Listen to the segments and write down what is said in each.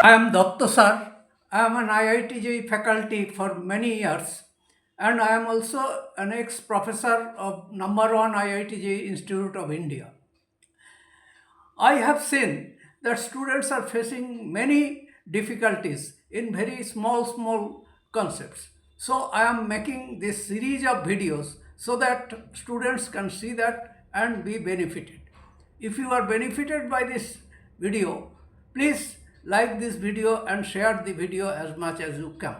I am Datta Sir. I am an IIT faculty for many years, and I am also an ex-professor of number one IIT Institute of India. I have seen that students are facing many difficulties in very small concepts. So I am making this series of videos so that students can see that and be benefited. If you are benefited by this video, please like this video and share the video as much as you can.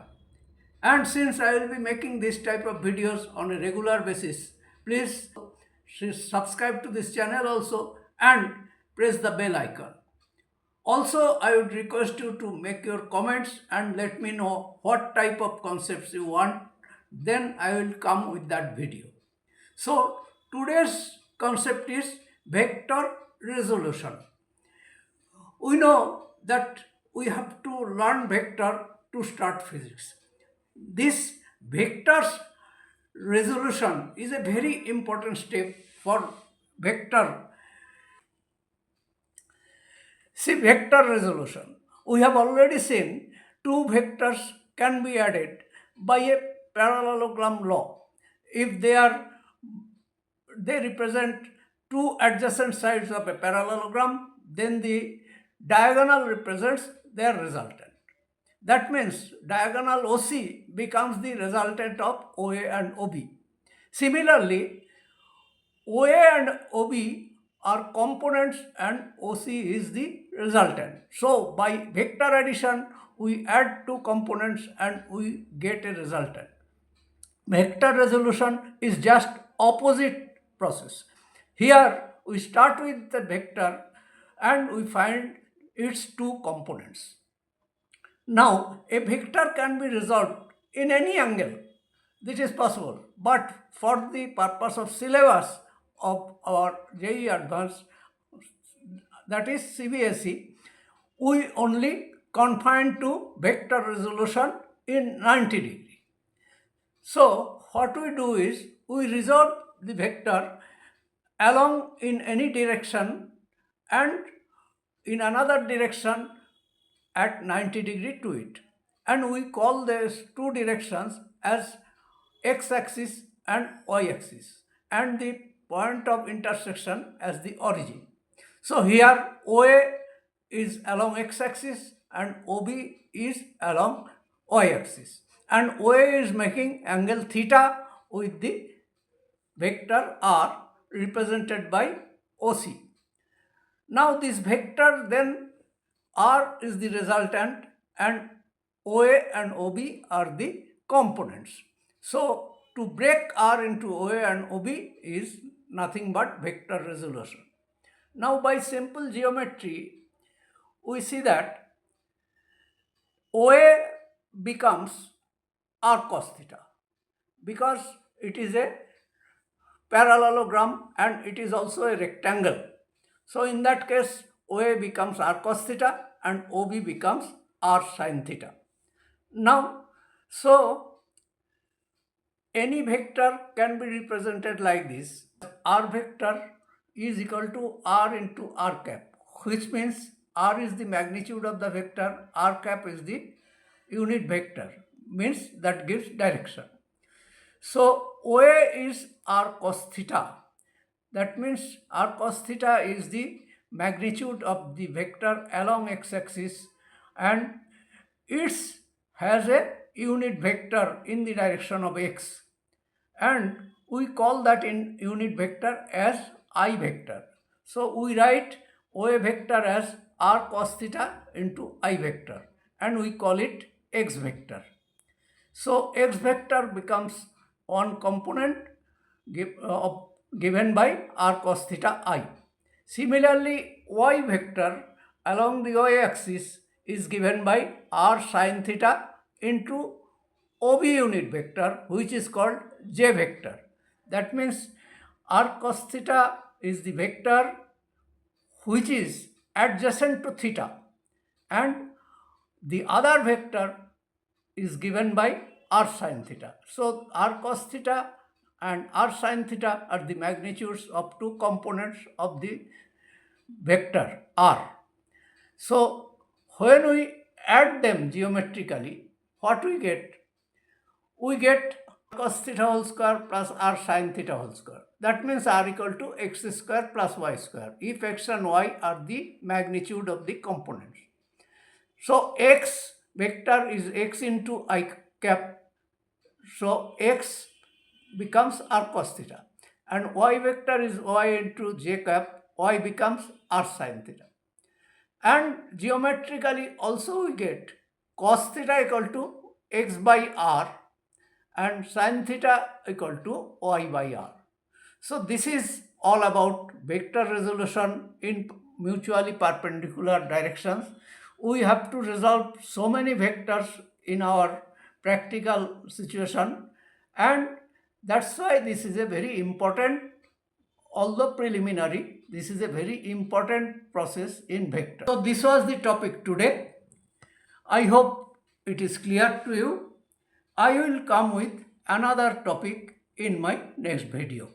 And since I will be making this type of videos on a regular basis, please subscribe to this channel also and press the bell icon. Also, I would request you to make your comments and let me know what type of concepts you want. Then I will come with that video. So, today's concept is vector resolution. We know that we have to learn vector to start physics. This vectors resolution is a very important step for vector. See, vector resolution. We have already seen two vectors can be added by a parallelogram law. If they represent two adjacent sides of a parallelogram, then the diagonal represents their resultant. That means diagonal OC becomes the resultant of OA and OB. Similarly, OA and OB are components and OC is the resultant. So by vector addition, we add two components and we get a resultant. Vector resolution is just opposite process. Here we start with the vector and we find its two components. Now, a vector can be resolved in any angle. This is possible, but for the purpose of syllabus of our JEE Advanced, that is CBSE, we only confine to vector resolution in 90 degree. So, what we do is, we resolve the vector along in any direction and in another direction at 90 degree to it, and we call these two directions as x-axis and y-axis and the point of intersection as the origin. So here OA is along x-axis and OB is along y-axis, and OA is making angle theta with the vector r represented by OC. Now this vector then R is the resultant and OA and OB are the components. So to break R into OA and OB is nothing but vector resolution. Now by simple geometry, we see that OA becomes R cos theta because it is a parallelogram and it is also a rectangle. So in that case, OA becomes R cos theta and OB becomes R sin theta. Now, so any vector can be represented like this. R vector is equal to R into R cap, which means R is the magnitude of the vector, R cap is the unit vector, means that gives direction. So OA is R cos theta. That means R cos theta is the magnitude of the vector along x-axis and it has a unit vector in the direction of x, and we call that in unit vector as I vector. So we write OA vector as R cos theta into I vector and we call it x vector. So x vector becomes one component given by R cos theta I. Similarly, y vector along the y-axis is given by r sin theta into OB unit vector, which is called j vector. That means r cos theta is the vector which is adjacent to theta, and the other vector is given by r sin theta. So r cos theta and r sin theta are the magnitudes of two components of the vector r. So when we add them geometrically, what we get? We get cos theta whole square plus r sin theta whole square. That means r equal to x square plus y square if x and y are the magnitude of the components. So x vector is x into I cap. So x becomes r cos theta, and y vector is y into j cap, y becomes r sin theta. And geometrically also we get cos theta equal to x by r and sin theta equal to y by r. So this is all about vector resolution in mutually perpendicular directions. We have to resolve so many vectors in our practical situation, and that's why this is a very important, although preliminary, this is a very important process in vector. So this was the topic today. I hope it is clear to you. I will come with another topic in my next video.